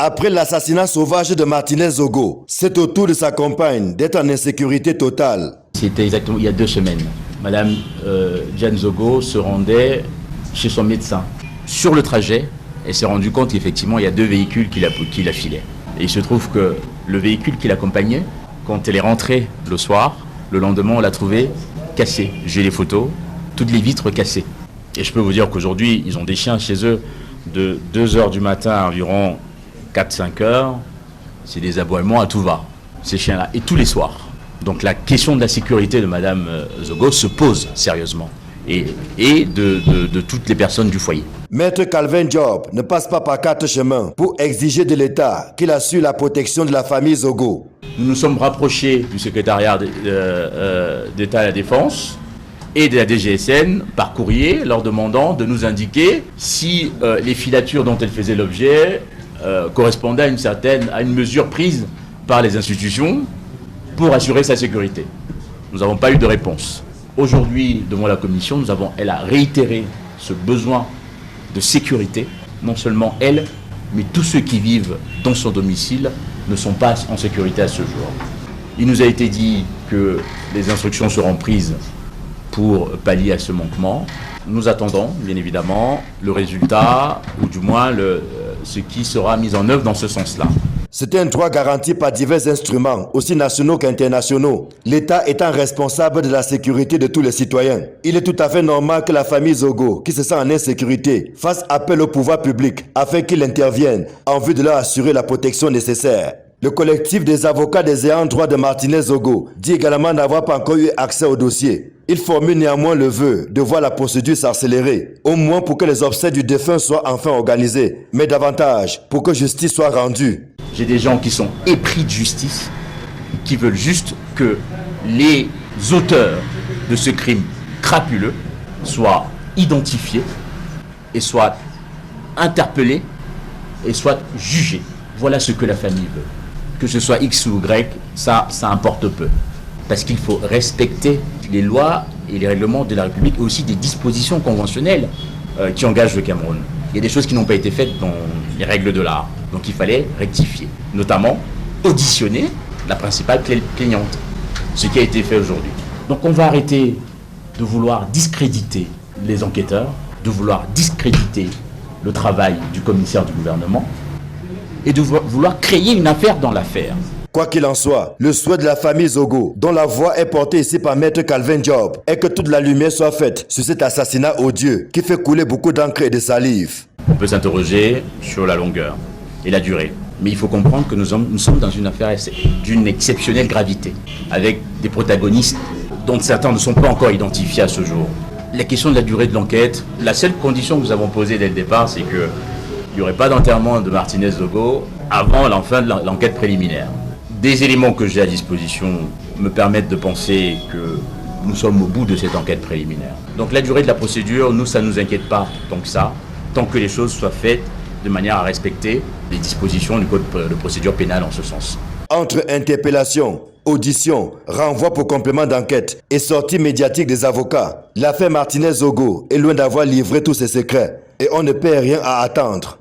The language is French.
Après l'assassinat sauvage de Martinez Zogo, c'est au tour de sa compagne d'être en insécurité totale. C'était exactement il y a 2 semaines. Madame Diane Zogo se rendait chez son médecin. Sur le trajet, elle s'est rendue compte qu'effectivement, il y a 2 véhicules qui la filaient. Et il se trouve que le véhicule qui l'accompagnait, quand elle est rentrée le soir, le lendemain, on l'a trouvé cassé. J'ai les photos, toutes les vitres cassées. Et je peux vous dire qu'aujourd'hui, ils ont des chiens chez eux de 2h du matin à environ 4-5 heures. C'est des aboiements à tout va, ces chiens-là, et tous les soirs. Donc la question de la sécurité de Madame Zogo se pose sérieusement. Et de toutes les personnes du foyer. Maître Calvin Job ne passe pas par 4 chemins pour exiger de l'État qu'il assure la protection de la famille Zogo. Nous nous sommes rapprochés du secrétariat d'État à la Défense et de la DGSN par courrier, leur demandant de nous indiquer si les filatures dont elle faisait l'objet correspondaient à une mesure prise par les institutions pour assurer sa sécurité. Nous n'avons pas eu de réponse. Aujourd'hui, devant la commission, elle a réitéré ce besoin de sécurité. Non seulement elle, mais tous ceux qui vivent dans son domicile ne sont pas en sécurité à ce jour. Il nous a été dit que les instructions seront prises pour pallier à ce manquement. Nous attendons, bien évidemment, le résultat, ou du moins ce qui sera mis en œuvre dans ce sens-là. C'est un droit garanti par divers instruments, aussi nationaux qu'internationaux, l'État étant responsable de la sécurité de tous les citoyens. Il est tout à fait normal que la famille Zogo, qui se sent en insécurité, fasse appel au pouvoir public afin qu'il intervienne en vue de leur assurer la protection nécessaire. Le collectif des avocats des ayants droit de Martinez Zogo dit également n'avoir pas encore eu accès au dossier. Il formule néanmoins le vœu de voir la procédure s'accélérer, au moins pour que les obsèques du défunt soient enfin organisés, mais davantage pour que justice soit rendue. J'ai des gens qui sont épris de justice, qui veulent juste que les auteurs de ce crime crapuleux soient identifiés et soient interpellés et soient jugés. Voilà ce que la famille veut. Que ce soit X ou Y, ça importe peu. Parce qu'il faut respecter les lois et les règlements de la République et aussi des dispositions conventionnelles qui engagent le Cameroun. Il y a des choses qui n'ont pas été faites dans les règles de l'art. Donc il fallait rectifier. Notamment auditionner la principale plaignante. Ce qui a été fait aujourd'hui. Donc on va arrêter de vouloir discréditer les enquêteurs, de vouloir discréditer le travail du commissaire du gouvernement et de vouloir créer une affaire dans l'affaire. Quoi qu'il en soit, le souhait de la famille Zogo, dont la voix est portée ici par Maître Calvin Job, est que toute la lumière soit faite sur cet assassinat odieux qui fait couler beaucoup d'encre et de salive. On peut s'interroger sur la longueur et la durée. Mais il faut comprendre que nous sommes dans une affaire d'une exceptionnelle gravité, avec des protagonistes dont certains ne sont pas encore identifiés à ce jour. La question de la durée de l'enquête, la seule condition que nous avons posée dès le départ, c'est qu'il n'y aurait pas d'enterrement de Martinez Zogo avant la fin de l'enquête préliminaire. Des éléments que j'ai à disposition me permettent de penser que nous sommes au bout de cette enquête préliminaire. Donc la durée de la procédure, nous, ça ne nous inquiète pas tant que ça, tant que les choses soient faites de manière à respecter les dispositions du code de procédure pénale en ce sens. Entre interpellation, audition, renvoi pour complément d'enquête et sortie médiatique des avocats, l'affaire Martinez Zogo est loin d'avoir livré tous ses secrets et on ne perd rien à attendre.